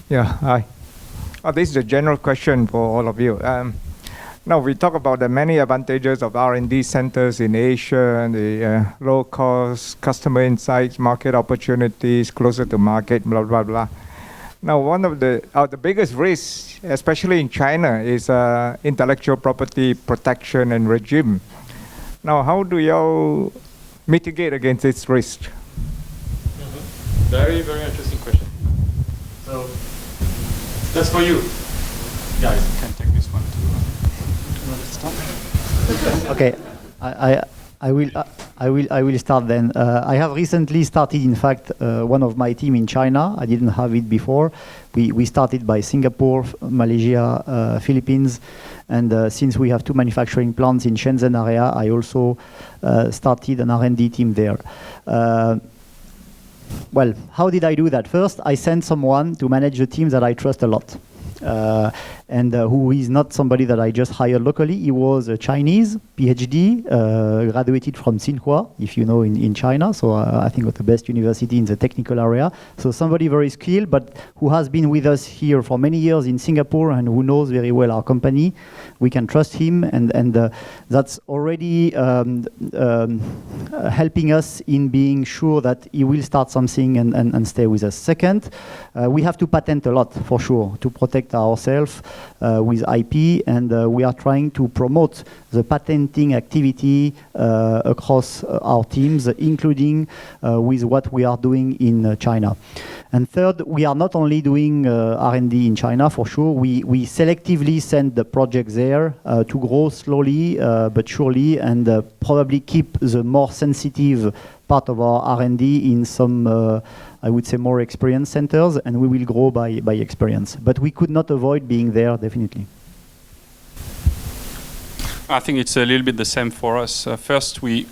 Yeah, hi. This is a general question for all of you. Now we talk about the many advantages of R&D centers in Asia, and the low cost, customer insights, market opportunities, closer to market, blah, blah, blah. Now one of the biggest risks, especially in China, is intellectual property protection and regime. Now how do y'all mitigate against this risk? Very, very interesting question. So that's for you. Guys, you can take this one too. Okay, I will start then. I have recently started, in fact, one of my team in China. I didn't have it before. We started by Singapore, Malaysia, Philippines, and since we have 2 manufacturing plants in Shenzhen area, I also started an R&D team there. Well, how did I do that? First, I sent someone to manage the team that I trust a lot. And who is not somebody that I just hired locally. He was a Chinese PhD, graduated from Tsinghua, if you know, in China. So I think the best university in the technical area. So somebody very skilled, but who has been with us here for many years in Singapore and who knows very well our company. We can trust him, and that's already helping us in being sure that he will start something and stay with us. Second, we have to patent a lot, for sure, to protect ourselves with IP, and we are trying to promote the patenting activity across our teams, including with what we are doing in China. And third, we are not only doing R&D in China, for sure. We selectively send the projects there to grow slowly but surely, and probably keep the more sensitive part of our R&D in some, I would say, more experienced centers, and we will grow by experience. But we could not avoid being there, definitely. I think it's a little bit the same for us. First, we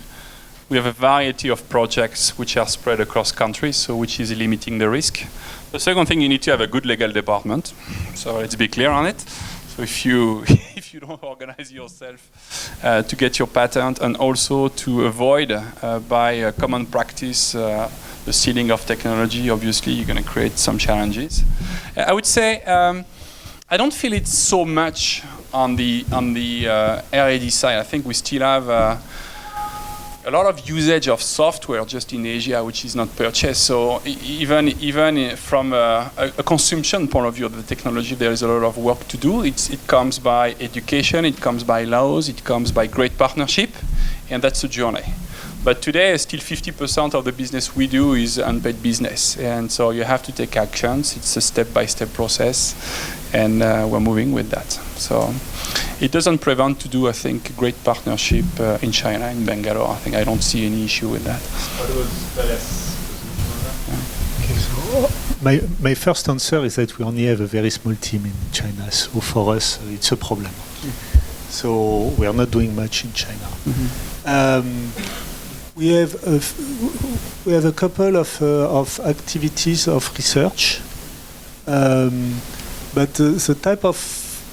have a variety of projects which are spread across countries, so which is limiting the risk. The second thing, you need to have a good legal department. So let's be clear on it. So if you don't organize yourself to get your patent, and also to avoid by common practice the stealing of technology, obviously you're going to create some challenges. I would say I don't feel it so much on the R&D side. I think we still have a lot of usage of software just in Asia, which is not purchased. So even from a consumption point of view of the technology, there is a lot of work to do. It comes by education, it comes by laws, it comes by great partnership, and that's a journey. But today, still 50% of the business we do is unpaid business. And so you have to take actions. It's a step-by-step process, and we're moving with that. So it doesn't prevent to do, I think, great partnership in China, in Bangalore. I think I don't see any issue with that. What was Thales? Okay, so my first answer is that we only have a very small team in China. So for us, it's a problem. So we are not doing much in China. We have a couple of activities of research, but the type of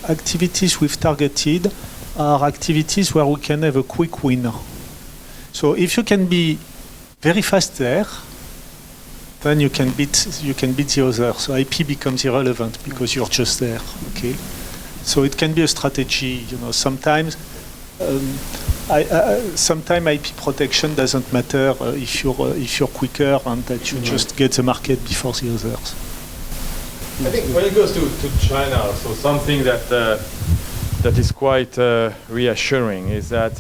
activities we've targeted are activities where we can have a quick win. So if you can be very fast there, then you can beat the others. So IP becomes irrelevant because you're just there. Okay, so it can be a strategy. You know, sometimes. Sometimes IP protection doesn't matter if you're quicker and that you just get the market before the others. I think when it goes to China, so something that is quite reassuring is that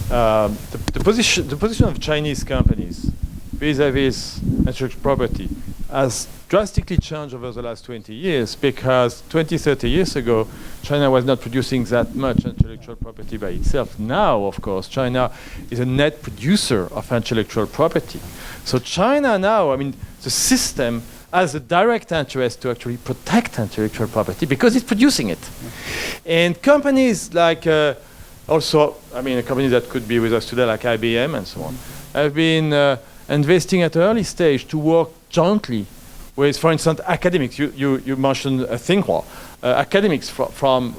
the position of Chinese companies vis-à-vis intellectual property has drastically changed over the last 20 years, because 20, 30 years ago, China was not producing that much intellectual property by itself. Now, of course, China is a net producer of intellectual property. So China now, I mean, the system has a direct interest to actually protect intellectual property because it's producing it. And companies like, also, I mean, a company that could be with us today, like IBM and so on, have been investing at an early stage to work jointly with, for instance, academics. You mentioned Tsinghua, academics from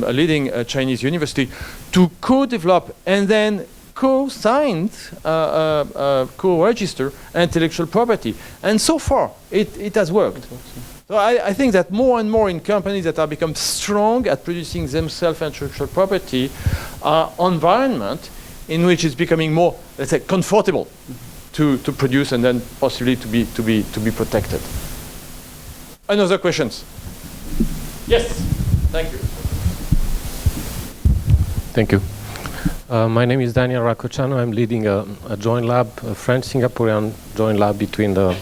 a leading Chinese university, to co-develop and then co-signed, co-register intellectual property. And so far, it has worked. So I think that more and more in companies that are become strong at producing themselves intellectual property are environment in which it's becoming more, let's say, comfortable to produce and then possibly to be protected. Another questions? Yes, thank you. Thank you. My name is Daniel Racociano. I'm leading a joint lab, a French-Singaporean joint lab between the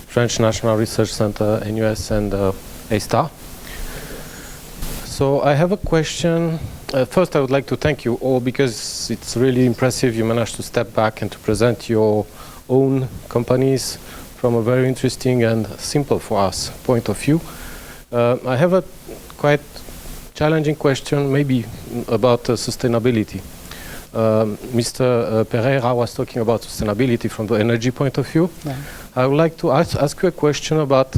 French National Research Center, NUS, and A*STAR. So I have a question. First, I would like to thank you all because it's really impressive you managed to step back and to present your own companies from a very interesting and simple for us point of view. I have a quite challenging question maybe about sustainability. Mr. Pereira was talking about sustainability from the energy point of view. Yeah. I would like to ask you a question about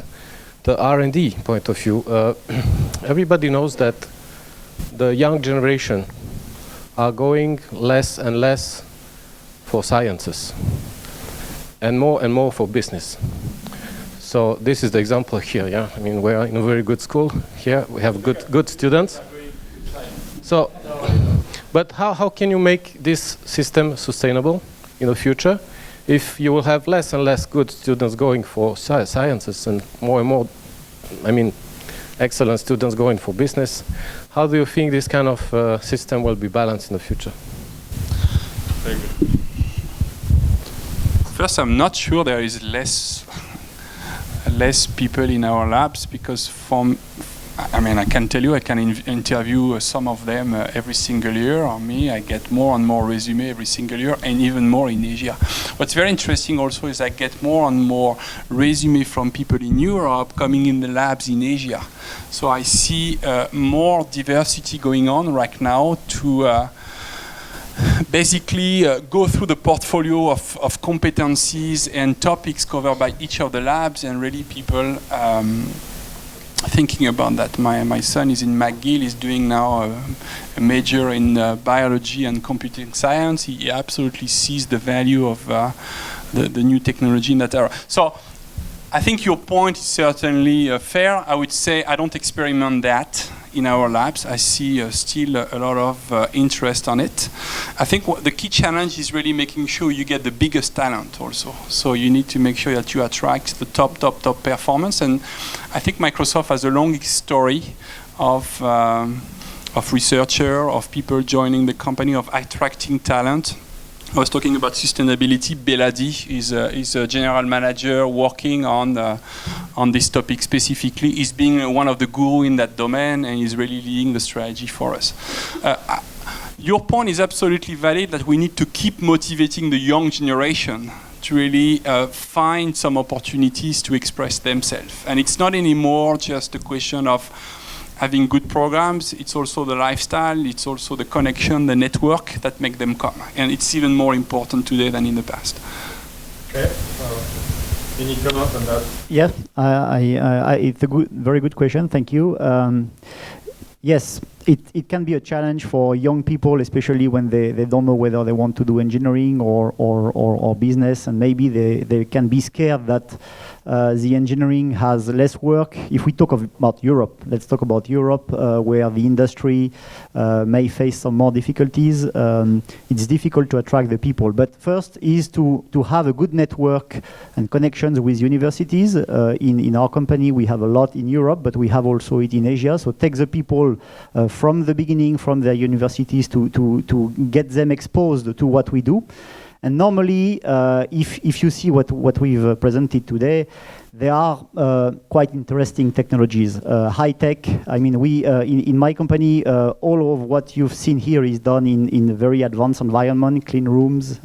the R&D point of view. Everybody knows that the young generation are going less and less for sciences and more for business. So this is the example here, yeah? I mean, we're in a very good school here. We have good students. So, but how can you make this system sustainable in the future if you will have less and less good students going for sciences and more, I mean, excellent students going for business? How do you think this kind of system will be balanced in the future? Very good. First, I'm not sure there is less people in our labs because I can tell you, I can interview some of them every single year. Or me, I get more and more resume every single year, and even more in Asia. What's very interesting also is I get more and more resume from people in Europe coming in the labs in Asia. So I see more diversity going on right now to basically go through the portfolio of competencies and topics covered by each of the labs, and really people thinking about that. My son is in McGill, he's doing now a major in biology and computing science. He absolutely sees the value of the new technology in that area. So I think your point is certainly fair. I would say I don't experiment that in our labs. I see still a lot of interest on it. I think the key challenge is really making sure you get the biggest talent also. So you need to make sure that you attract the top performance. And I think Microsoft has a long history of researchers, of people joining the company, of attracting talent. I was talking about sustainability. Beladi is a general manager working on this topic specifically. He's being one of the guru in that domain, and he's really leading the strategy for us. Your point is absolutely valid that we need to keep motivating the young generation to really find some opportunities to express themselves. And it's not anymore just a question of having good programs, it's also the lifestyle, it's also the connection, the network that make them come. And it's even more important today than in the past. Okay. Any comment on that? Yeah, it's a very good question. Thank you. Yes, it can be a challenge for young people, especially when they don't know whether they want to do engineering or business, and maybe they can be scared that the engineering has less work. If we talk about Europe, let's talk about Europe, where the industry may face some more difficulties. It's difficult to attract the people. But first is to have a good network and connections with universities. In our company, we have a lot in Europe, but we have also it in Asia. So take the people from the beginning, from their universities, to get them exposed to what we do. And normally, if you see what we've presented today, there are quite interesting technologies, high tech. I mean, we in my company, all of what you've seen here is done in a very advanced environment, clean rooms,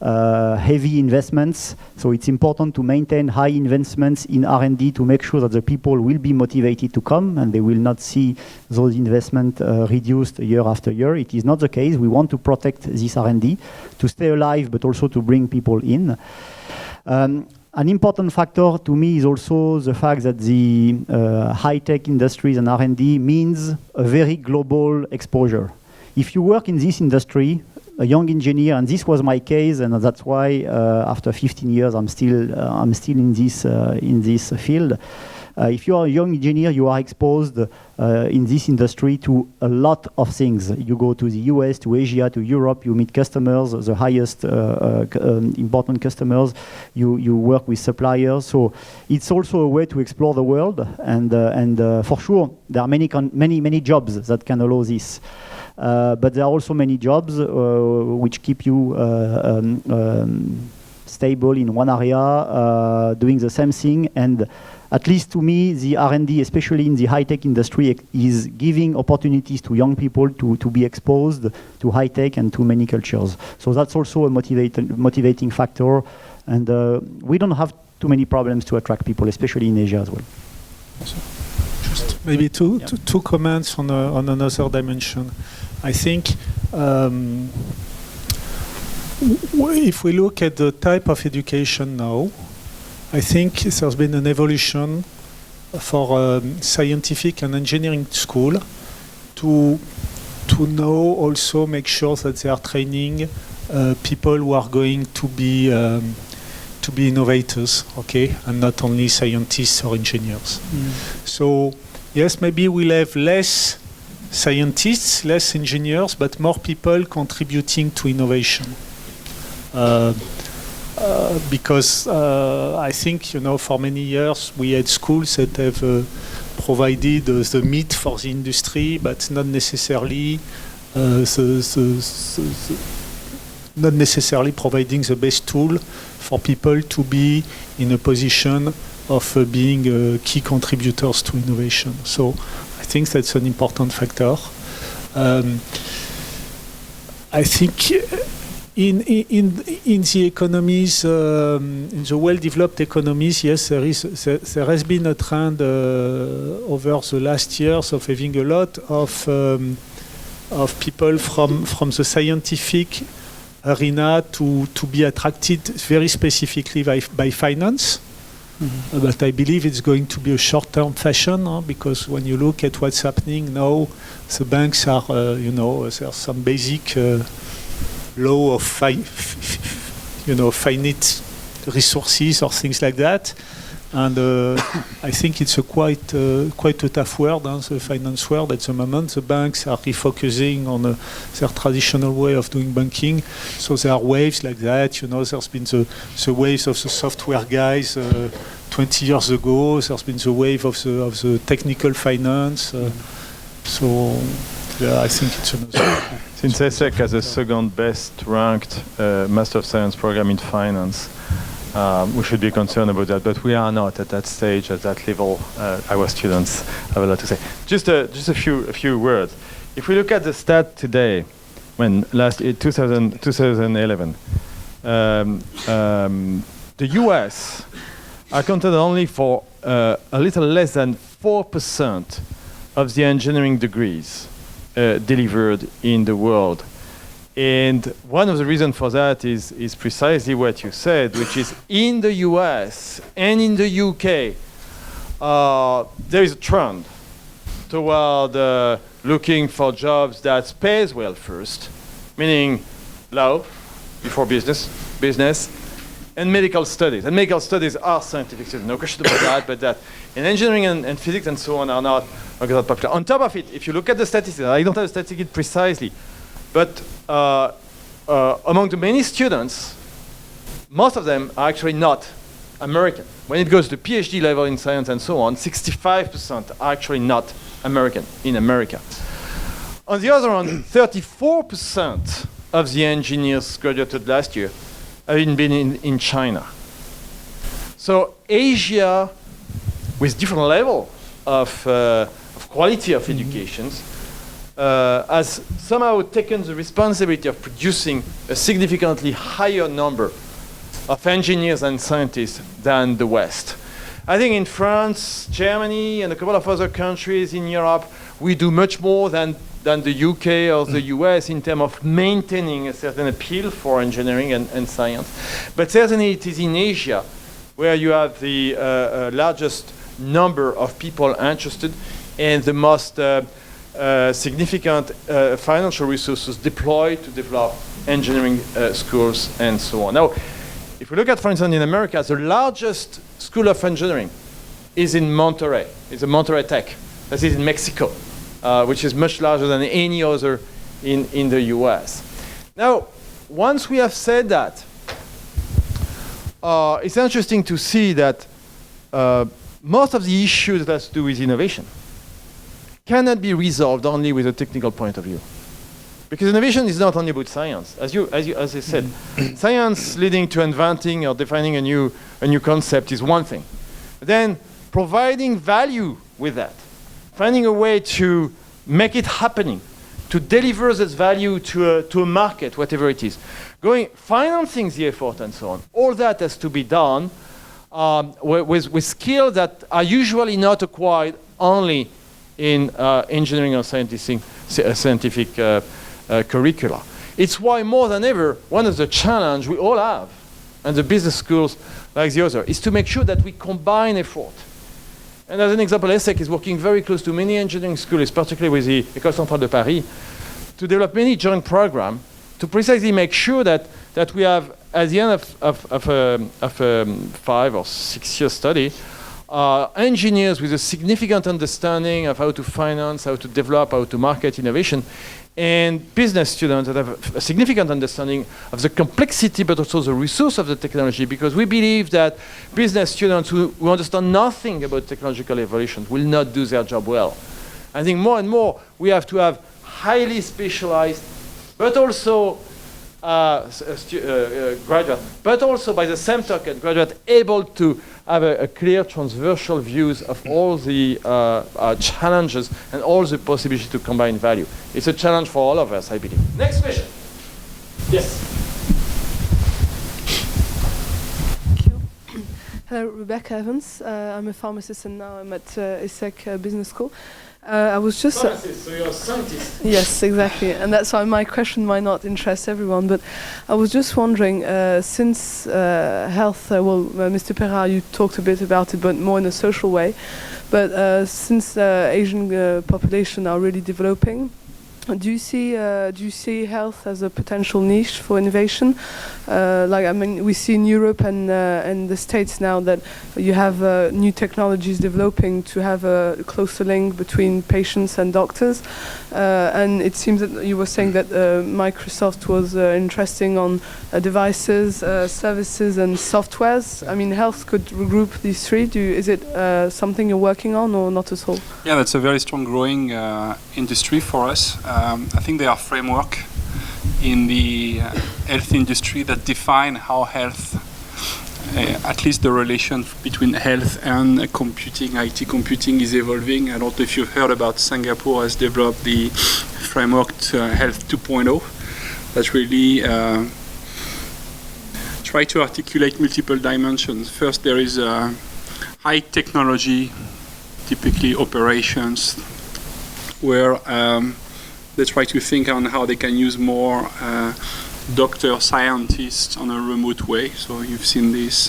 heavy investments. So it's important to maintain high investments in R&D to make sure that the people will be motivated to come and they will not see those investments reduced year after year. It is not the case. We want to protect this R&D to stay alive, but also to bring people in. An important factor to me is also the fact that the high-tech industries and R&D means a very global exposure. If you work in this industry, a young engineer, and this was my case, and that's why after 15 years I'm still in this field. If you are a young engineer, you are exposed in this industry to a lot of things. You go to the US, to Asia, to Europe, you meet customers, the highest important customers, you work with suppliers. So it's also a way to explore the world, and for sure, there are many jobs that can allow this. But there are also many jobs which keep you stable in one area, doing the same thing, and at least to me, the R&D, especially in the high-tech industry, is giving opportunities to young people to be exposed to high-tech and to many cultures. So that's also a motivating factor, and we don't have too many problems to attract people, especially in Asia as well. Just maybe two comments on another dimension. I think if we look at the type of education now, I think there's been an evolution for scientific and engineering school to now also make sure that they are training people who are going to be innovators, okay, and not only scientists or engineers. So yes, maybe we'll have less scientists, less engineers, but more people contributing to innovation. Because I think, for many years we had schools that have provided the meat for the industry, but not necessarily providing the best tool for people to be in a position of being key contributors to innovation. So I think that's an important factor. I think in the economies, in the well-developed economies, yes, there has been a trend over the last years of having a lot of people from the scientific arena to be attracted very specifically by finance. Mm-hmm. But I believe it's going to be a short-term fashion, because when you look at what's happening now, the banks are, there's some basic law of finite resources or things like that, and I think it's quite a tough world, the finance world at the moment. The banks are refocusing on their traditional way of doing banking, so there are waves like that. There's been the waves of the software guys 20 years ago. There's been the wave of the technical finance. So yeah, I think it's another. Since ESSEC has the second best ranked Master of Science program in finance, we should be concerned about that, but we are not at that stage, at that level. Our students have a lot to say. Just a few words. If we look at the stat today, when last 2011, the US accounted only for a little less than 4% of the engineering degrees delivered in the world. And one of the reasons for that is precisely what you said, which is in the US and in the UK, there is a trend toward looking for jobs that pays well first, meaning law before business, and medical studies. And medical studies are scientific studies, no question about that, but that in engineering and physics and so on are not popular. On top of it, if you look at the statistics, I don't have the statistics precisely, but among the many students, most of them are actually not American. When it goes to PhD level in science and so on, 65% are actually not American in America. On the other hand, 34% of the engineers graduated last year have been in China. So Asia, with different level of quality of educations, has somehow taken the responsibility of producing a significantly higher number of engineers and scientists than the West. I think in France, Germany, and a couple of other countries in Europe, we do much more than the UK or the US in terms of maintaining a certain appeal for engineering and science. But certainly it is in Asia where you have the largest number of people interested and the most significant financial resources deployed to develop engineering schools and so on. Now, if we look at, for instance, in America, the largest school of engineering is in Monterrey. It's a Monterrey Tech. That is in Mexico, which is much larger than any other in the US. Now, once we have said that, it's interesting to see that most of the issues that have to do with innovation cannot be resolved only with a technical point of view. Because innovation is not only about science. As I said, science leading to inventing or defining a new concept is one thing. But then providing value with that, finding a way to make it happening, to deliver this value to a market, whatever it is, financing the effort and so on. All that has to be done with skills that are usually not acquired only in engineering or scientific curricula. It's why more than ever, one of the challenges we all have, and the business schools like the other, is to make sure that we combine effort. And as an example, ESSEC is working very close to many engineering schools, particularly with the École Centrale de Paris, to develop many joint programs to precisely make sure that we have, at the end of a 5 or 6 year study, engineers with a significant understanding of how to finance, how to develop, how to market innovation, and business students that have a significant understanding of the complexity but also the resource of the technology, because we believe that business students who understand nothing about technological evolution will not do their job well. I think more and more we have to have highly specialized, but also graduate, but also by the same token, graduate able to have a clear transversal views of all the challenges and all the possibilities to combine value. It's a challenge for all of us, I believe. Next question. Yes. Thank you. Hello, Rebecca Evans. I'm a pharmacist and now I'm at ESSEC Business School. I was just Pharmacist, so you're a scientist. Yes, exactly, and that's why my question might not interest everyone. But I was just wondering, since health, Mr. Pereira, you talked a bit about it, but more in a social way. But since Asian population are really developing, do you see health as a potential niche for innovation? We see in Europe and the States now that you have new technologies developing to have a closer link between patients and doctors. And it seems that you were saying that Microsoft was interesting on devices, services, and softwares. I mean, health could regroup these three. Is it something you're working on or not at all? Yeah, that's a very strong growing industry for us. I think there are framework in the health industry that define how health, at least the relation between health and computing, IT computing is evolving. I don't know if you've heard about Singapore has developed the framework to Health 2.0 that really try to articulate multiple dimensions. First, there is high technology, typically operations, where they try to think on how they can use more doctor scientists on a remote way. So you've seen this.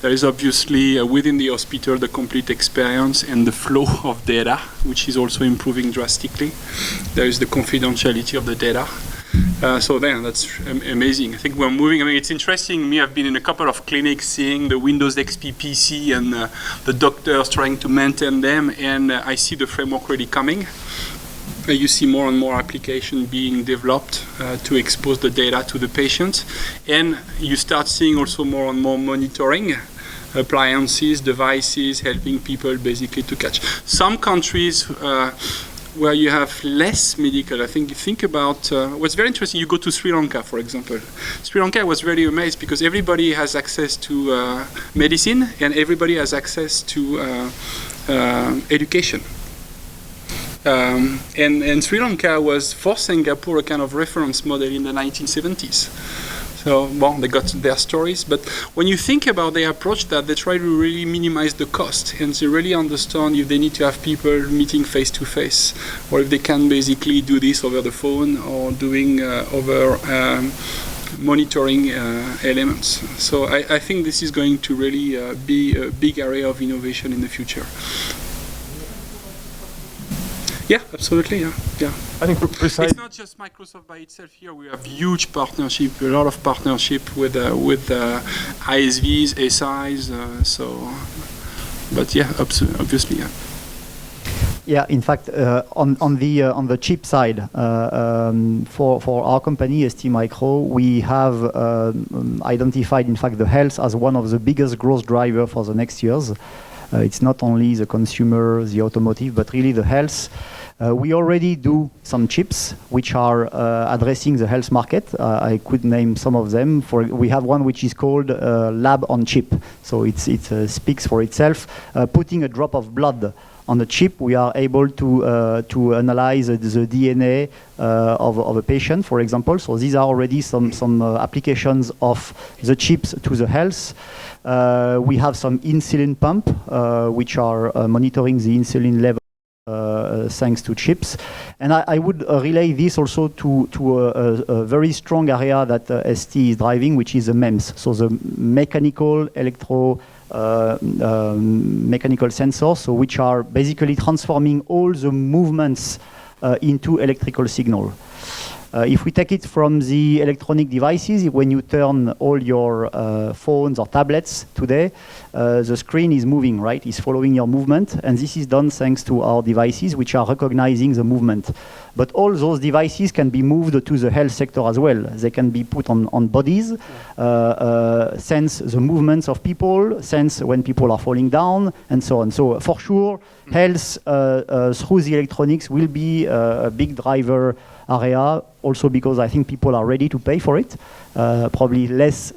There is obviously within the hospital the complete experience and the flow of data, which is also improving drastically. There is the confidentiality of the data. So then that's amazing. I think we're moving. I mean, it's interesting. I've been in a couple of clinics seeing the Windows XP PC and the doctors trying to maintain them, and I see the framework really coming. You see more and more application being developed to expose the data to the patient, and you start seeing also more and more monitoring appliances, devices, helping people basically to catch. Some countries where you have less medical, I think you think about what's very interesting. You go to Sri Lanka, for example. Sri Lanka was very amazed because everybody has access to medicine and everybody has access to education. And Sri Lanka was for Singapore a kind of reference model in the 1970s. So, well, they got their stories, but when you think about their approach, that they try to really minimize the cost, and they really understand if they need to have people meeting face to face, or if they can basically do this over the phone or doing over monitoring elements. So I think this is going to really be a big area of innovation in the future. Yeah, absolutely. Yeah, yeah. I think precisely. It's not just Microsoft by itself here. We have huge partnership, a lot of partnership with ISVs, SIs. But yeah, obviously, yeah. Yeah, in fact, on the chip side, for our company, STMicro, we have identified, in fact, the health as one of the biggest growth driver for the next years. It's not only the consumer, the automotive, but really the health. We already do some chips which are addressing the health market. I could name some of them. We have one which is called Lab on Chip. So it speaks for itself. Putting a drop of blood on the chip, we are able to analyze the DNA of a patient, for example. So these are already some applications of the chips to the health. We have some insulin pump, which are monitoring the insulin level thanks to chips. And I would relay this also to a very strong area that ST is driving, which is the MEMS. So the mechanical, mechanical sensors, so which are basically transforming all the movements into electrical signal. If we take it from the electronic devices, when you turn all your phones or tablets today, the screen is moving, right? It's following your movement, and this is done thanks to our devices, which are recognizing the movement. But all those devices can be moved to the health sector as well. They can be put on bodies, sense the movements of people, sense when people are falling down, and so on. So for sure, health through the electronics will be a big driver area, also because I think people are ready to pay for it. Probably less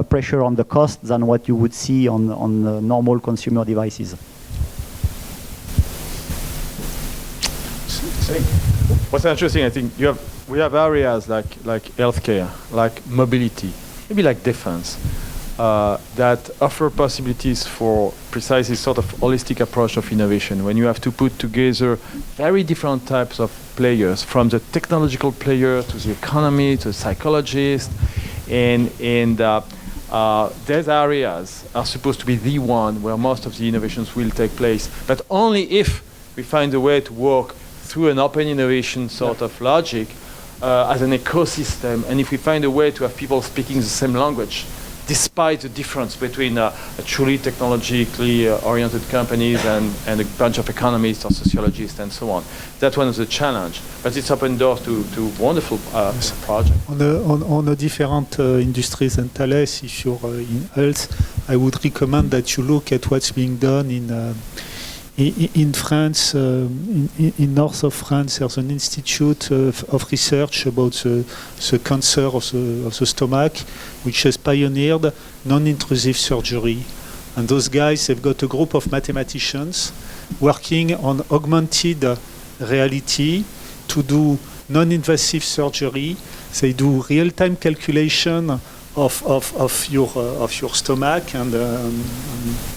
pressure on the cost than what you would see on normal consumer devices. What's interesting, I think we have areas like healthcare, like mobility, maybe like defense, that offer possibilities for precisely sort of holistic approach of innovation, when you have to put together very different types of players, from the technological player to the economy to the psychologist, and these areas are supposed to be the one where most of the innovations will take place, but only if we find a way to work through an open innovation sort of logic as an ecosystem, and if we find a way to have people speaking the same language, despite the difference between a truly technologically oriented companies and a bunch of economists or sociologists and so on. That's one of the challenge, but it's opened doors to wonderful projects. On the different industries and Thales, if you're in health, I would recommend that you look at what's being done in France, in north of France. There's an institute of research about the cancer of the stomach, which has pioneered non-intrusive surgery. And those guys, they've got a group of mathematicians working on augmented reality to do non-invasive surgery. They do real-time calculation of your stomach and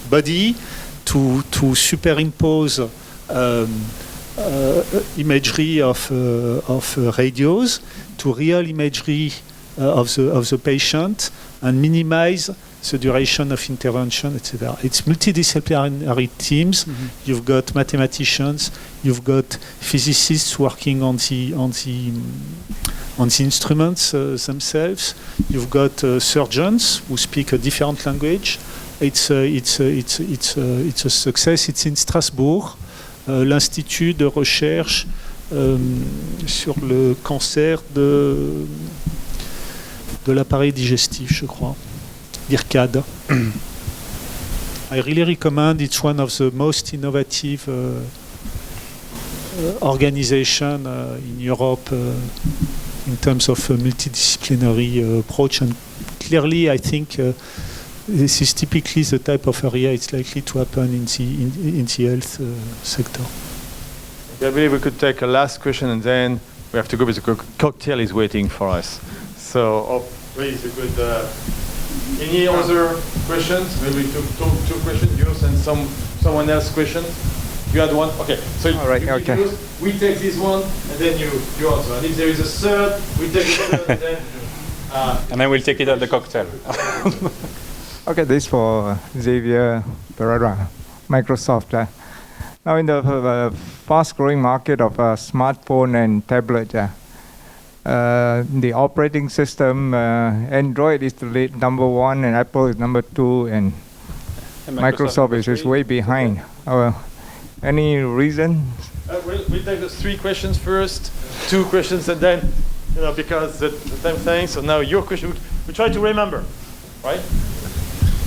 body, to superimpose imagery of radios to real imagery of the patient, and minimize the duration of intervention, etc. It's multidisciplinary teams. Mm-hmm. You've got mathematicians, you've got physicists working on the instruments themselves. You've got surgeons who speak a different language. It's a success. It's in Strasbourg, l'Institut de recherche sur le cancer de l'appareil digestif, je crois, l'IRCAD. I really recommend. It's one of the most innovative organization in Europe in terms of a multidisciplinary approach, and clearly I think this is typically the type of area it's likely to happen in the health sector. I believe we could take a last question, and then we have to go because the cocktail is waiting for us. So, please, a good. Any other questions? Maybe two questions, yours and someone else's question. You had one. Okay. So all right. Okay. Yours, we take this one, and then you answer. And if there is a third, we take the third, and then. And then we'll take it at the cocktail. Okay, this for Xavier Baraton, Microsoft. Now in the fast-growing market of smartphone and tablet. The operating system, Android is the lead number 1, and Apple is number 2, and Microsoft is way behind. Any reason? We'll take those 3 questions first, 2 questions, and then, because the time thing. So now your question. We try to remember, right?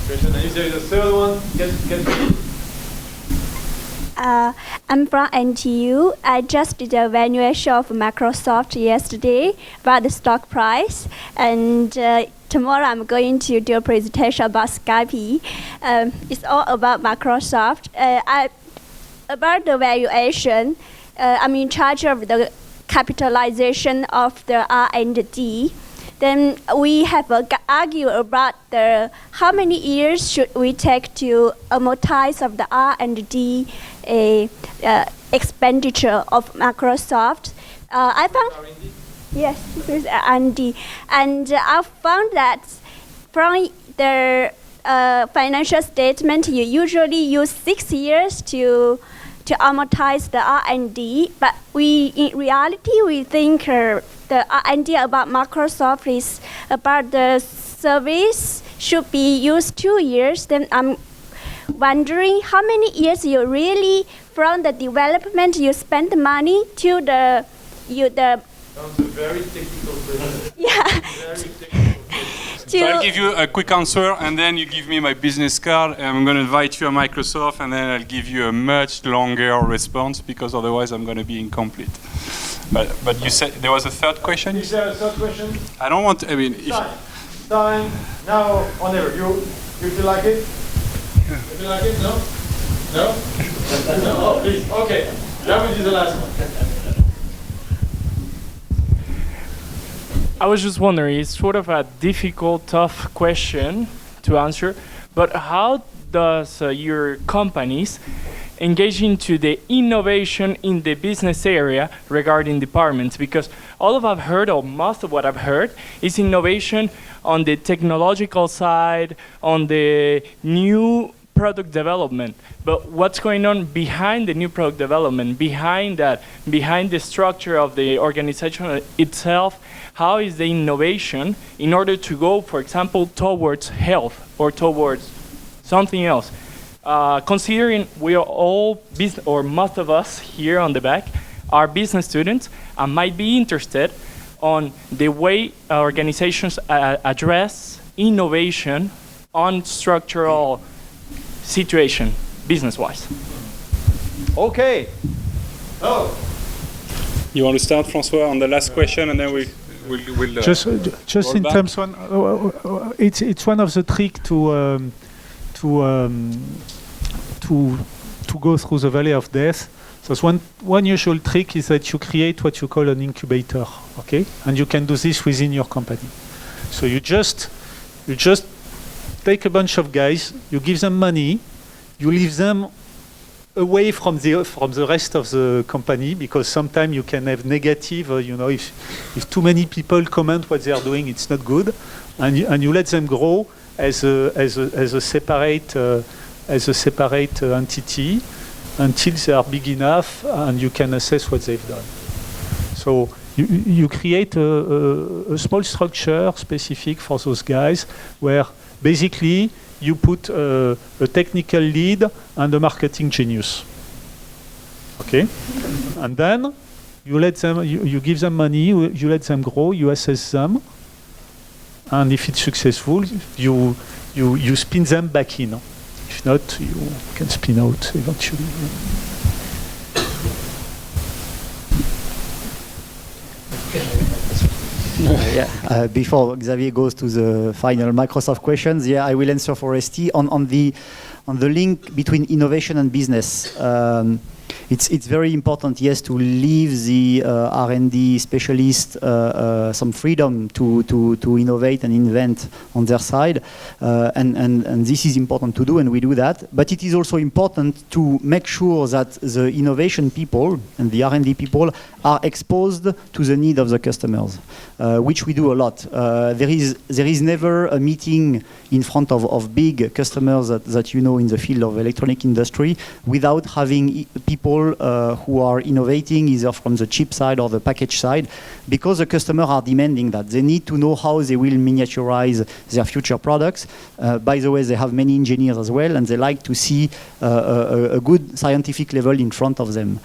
Question. And if there is a third one, get ready. I'm from NTU. I just did a valuation of Microsoft yesterday about the stock price, and tomorrow I'm going to do a presentation about Skype. It's all about Microsoft. About the valuation, I'm in charge of the capitalization of the R&D. Then we have argued about how many years should we take to amortize of the R&D expenditure of Microsoft. I found R&D? Yes, this is R&D, and I found that from the financial statement, you usually use 6 years to amortize the R&D, but in reality we think the R&D about Microsoft is about the service should be used 2 years. Then I'm wondering how many years you really from the development you spend the money to the Sounds a very technical question. Yeah. Very technical question. So I'll give you a quick answer, and then you give me my business card, and I'm going to invite you to Microsoft, and then I'll give you a much longer response, because otherwise I'm going to be incomplete. But you said there was a third question? Is there a third question? I don't want to, Time, now or never. You feel like it? You feel like it? No? No? No? Oh, please. Okay. That will be the last one. I was just wondering, it's sort of a difficult, tough question to answer, but how does your companies engage into the innovation in the business area regarding departments? Because all of I've heard, or most of what I've heard, is innovation on the technological side, on the new product development. But what's going on behind the new product development, behind that, behind the structure of the organization itself? How is the innovation in order to go, for example, towards health or towards something else? Considering we are all business, or most of us here on the back are business students, I might be interested on the way organizations address innovation on structural situation, business-wise. Okay. Oh. You want to start, François, on the last question, and then we'll just in back. Terms one, it's one of the tricks to go through the valley of death. So one usual trick is that you create what you call an incubator, okay? And you can do this within your company. So you just take a bunch of guys, you give them money, you leave them away from the rest of the company, because sometimes you can have negative, if too many people comment what they are doing, it's not good, and you let them grow as a separate entity until they are big enough and you can assess what they've done. So you create a small structure specific for those guys, where basically you put a technical lead and a marketing genius. Okay? And then you let them, you give them money, you let them grow, you assess them, and if it's successful, you spin them back in. If not, you can spin out eventually. Before Xavier goes to the final Microsoft questions, I will answer for ST on the link between innovation and business. It's very important, yes, to leave the R&D specialist some freedom to innovate and invent on their side, and this is important to do, and we do that. But it is also important to make sure that the innovation people and the R&D people are exposed to the need of the customers, which we do a lot. There is never a meeting in front of big customers that you know in the field of electronic industry without having people people who are innovating either from the chip side or the package side, because the customers are demanding that. They need to know how they will miniaturize their future products. By the way, they have many engineers as well, and they like to see a good scientific level in front of them.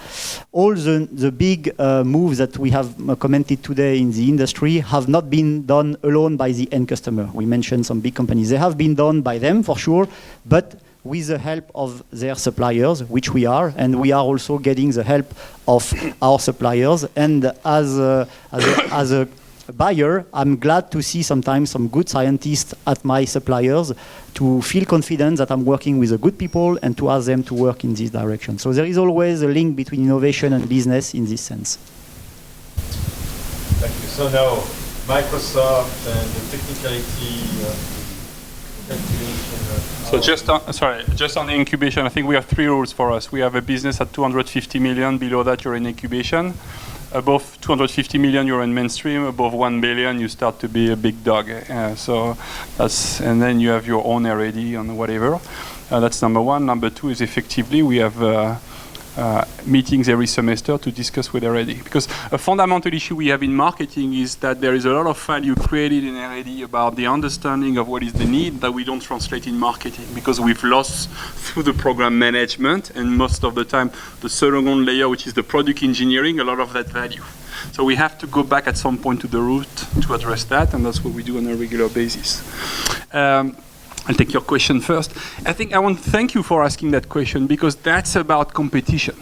All the big moves that we have commented today in the industry have not been done alone by the end customer. We mentioned some big companies. They have been done by them for sure, but with the help of their suppliers, which we are, and we are also getting the help of our suppliers. And as a buyer, I'm glad to see sometimes some good scientists at my suppliers to feel confident that I'm working with the good people and to ask them to work in this direction. So there is always a link between innovation and business in this sense. Thank you. So now, Microsoft and the technicality calculation. So just on the incubation, I think we have 3 rules for us. We have a business at 250 million. Below that, you're in incubation. Above 250 million, you're in mainstream. Above 1 billion, you start to be a big dog. So that's, and then you have your own R&D and whatever. That's number 1. Number 2 is effectively we have meetings every semester to discuss with R&D. Because a fundamental issue we have in marketing is that there is a lot of value created in R&D about the understanding of what is the need that we don't translate in marketing, because we've lost through the program management and most of the time the second layer, which is the product engineering, a lot of that value. So we have to go back at some point to the root to address that, and that's what we do on a regular basis. I'll take your question first. I think I want to thank you for asking that question, because that's about competition,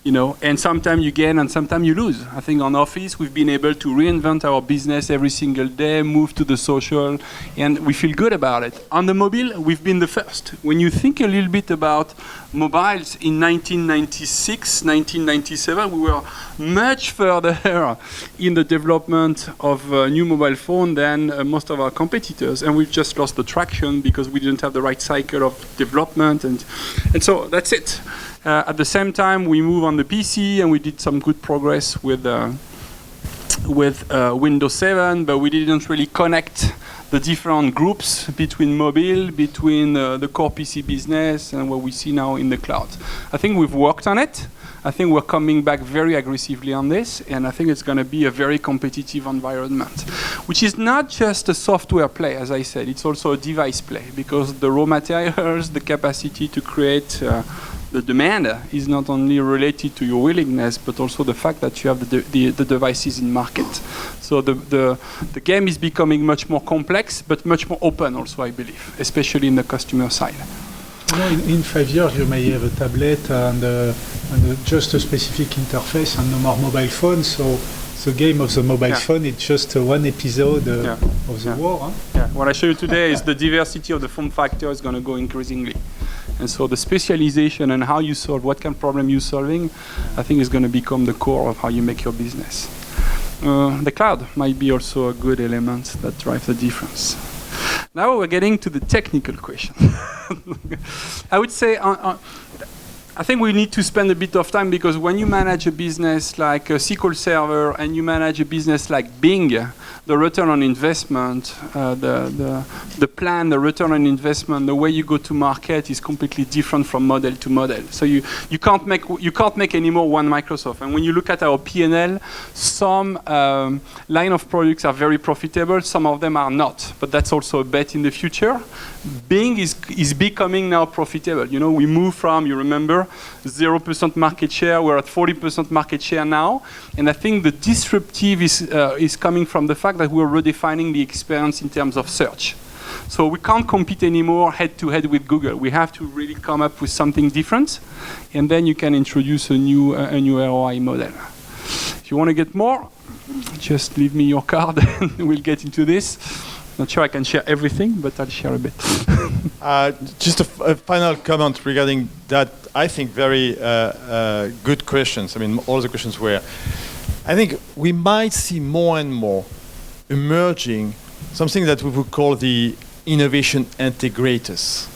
you know, and sometimes you gain and sometimes you lose. I think on Office, we've been able to reinvent our business every single day, move to the social, and we feel good about it. On the mobile, we've been the first. When you think a little bit about mobiles in 1996, 1997, we were much further in the development of a new mobile phone than most of our competitors, and we've just lost the traction because we didn't have the right cycle of development, and so that's it. At the same time, we move on the PC, and we did some good progress with Windows 7, but we didn't really connect the different groups between mobile, between the core PC business and what we see now in the cloud. I think we've worked on it. I think we're coming back very aggressively on this, and I think it's going to be a very competitive environment, which is not just a software play, as I said, it's also a device play, because the raw materials, the capacity to create the demand is not only related to your willingness, but also the fact that you have the devices in market. So the game is becoming much more complex, but much more open also, I believe, especially in the customer side. You know, in 5 years, you may have a tablet and just a specific interface and no more mobile phone. So the game of the mobile phone is just one episode of the war. Huh? Yeah. What I show you today is the diversity of the form factor is going to go increasingly. And so the specialization and how you solve, what kind of problem you're solving, I think is going to become the core of how you make your business. The cloud might be also a good element that drives the difference. Now we're getting to the technical question. I would say, I think we need to spend a bit of time, because when you manage a business like a SQL Server and you manage a business like Bing, the return on investment, the plan, the return on investment, the way you go to market is completely different from model to model. So you can't make anymore one Microsoft. And when you look at our P&L, some line of products are very profitable, some of them are not. But that's also a bet in the future. Bing is becoming now profitable. You know, we move from, you remember, 0% market share. We're at 40% market share now, and I think the disruptive is coming from the fact that we're redefining the experience in terms of search. So we can't compete anymore head-to-head with Google. We have to really come up with something different, and then you can introduce a new ROI model. If you want to get more, just leave me your card, and we'll get into this. Not sure I can share everything, but I'll share a bit. Just a final comment regarding that, I think, very good questions. I mean, all the questions were. I think we might see more and more emerging something that we would call the innovation integrators.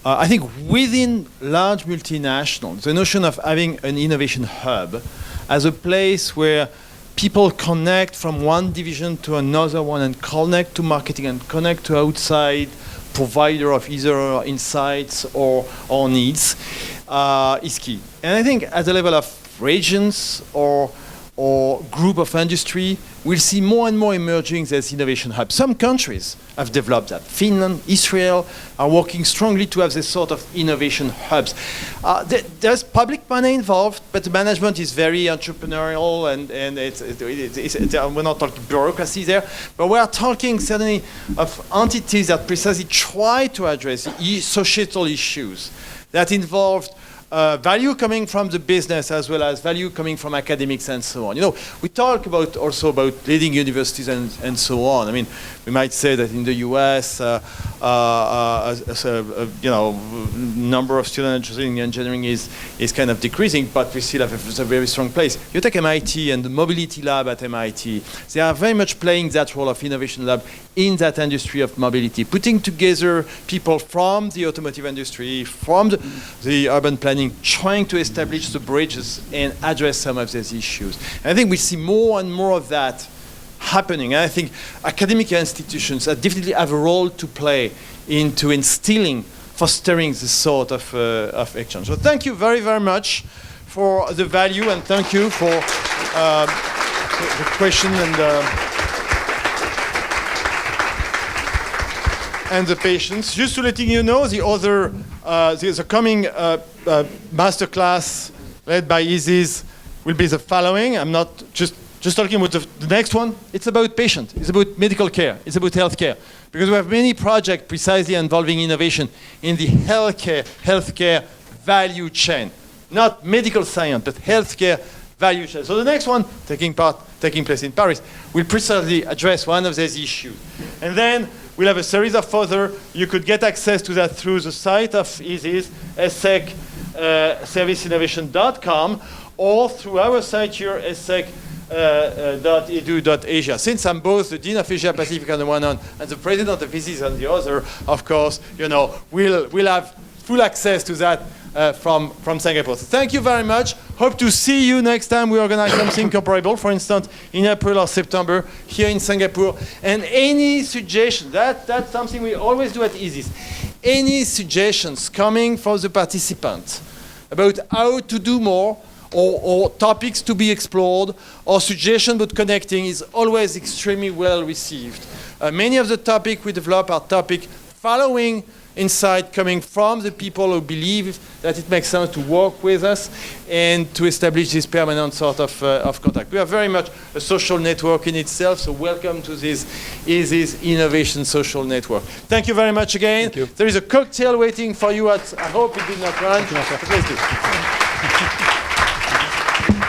I think within large multinationals, the notion of having an innovation hub as a place where people connect from one division to another one and connect to marketing and connect to outside provider of either insights or needs. is key. And I think at the level of regions or group of industry, we'll see more and more emerging as innovation hubs. Some countries have developed that. Finland, Israel are working strongly to have this sort of innovation hubs. There's public money involved, but the management is very entrepreneurial, and we're not talking bureaucracy there, but we are talking certainly of entities that precisely try to address societal issues that involved value coming from the business as well as value coming from academics and so on. You know, we talk also about leading universities and so on. I mean, we might say that in the US, number of students interested in engineering is kind of decreasing, but we still have a very strong place. You take MIT and the mobility lab at MIT, they are very much playing that role of innovation lab in that industry of mobility, putting together people from the automotive industry, from the urban planning, trying to establish the bridges and address some of these issues. And I think we see more and more of that happening. And I think academic institutions definitely have a role to play into instilling, fostering this sort of action. So thank you very, very much for the value, and thank you for the question and the patience. Just to letting you know, the coming masterclass led by Isis will be the following. I'm not just talking about the next one. It's about patient. It's about medical care. It's about healthcare. Because we have many projects precisely involving innovation in the healthcare value chain. Not medical science, but healthcare value chain. So the next one, taking place in Paris, will precisely address one of these issues. And then we'll have a series of other. You could get access to that through the site of Isis, ESSEC serviceinnovation.com, or through our site here, ESSEC.edu.asia. Since I'm both the Dean of Asia-Pacific on the one hand and the President of Isis on the other, of course, we'll have full access to that from Singapore. So thank you very much. Hope to see you next time we organize something comparable, for instance, in April or September here in Singapore. And any suggestions, that's something we always do at Isis. Any suggestions coming from the participants about how to do more, or topics to be explored, or suggestions about connecting is always extremely well received. Many of the topics we develop are topics following insight coming from the people who believe that it makes sense to work with us and to establish this permanent sort of contact. We are very much a social network in itself, so welcome to this innovation social network. Thank you very much again. There is a cocktail waiting for you I hope it did not run. Please do.